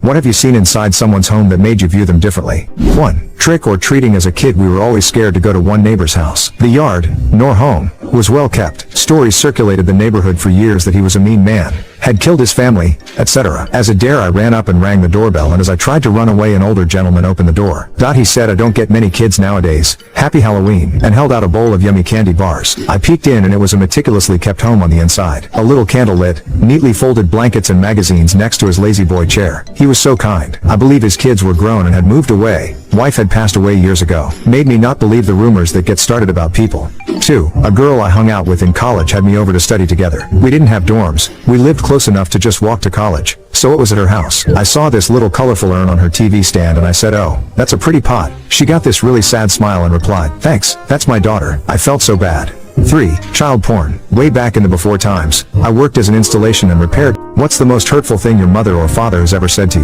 What have you seen inside someone's home that made you view them differently? 1. Trick or treating. As a kid we were always scared to go to one neighbor's house. The yard, nor home, was well kept. Stories circulated the neighborhood for years that he was a mean man, had killed his family, etc. As a dare I ran up and rang the doorbell, and as I tried to run away an older gentleman opened the door. He said, "I don't get many kids nowadays. Happy Halloween," and held out a bowl of yummy candy bars. I peeked in and it was a meticulously kept home on the inside. A little candle lit, neatly folded blankets and magazines next to his lazy boy chair. He was so kind. I believe his kids were grown and had moved away. Wife had passed away years ago. Made me not believe the rumors that get started about people. 2. A girl I hung out with in college had me over to study together. We didn't have dorms. We lived close enough to just walk to college. So it was at her house. I saw this little colorful urn on her TV stand and I said, "Oh, that's a pretty pot." She got this really sad smile and replied, "Thanks, that's my daughter." I felt so bad. 3. Child porn. Way back in the before times, I worked as an installation and repaired. What's the most hurtful thing your mother or father has ever said to you?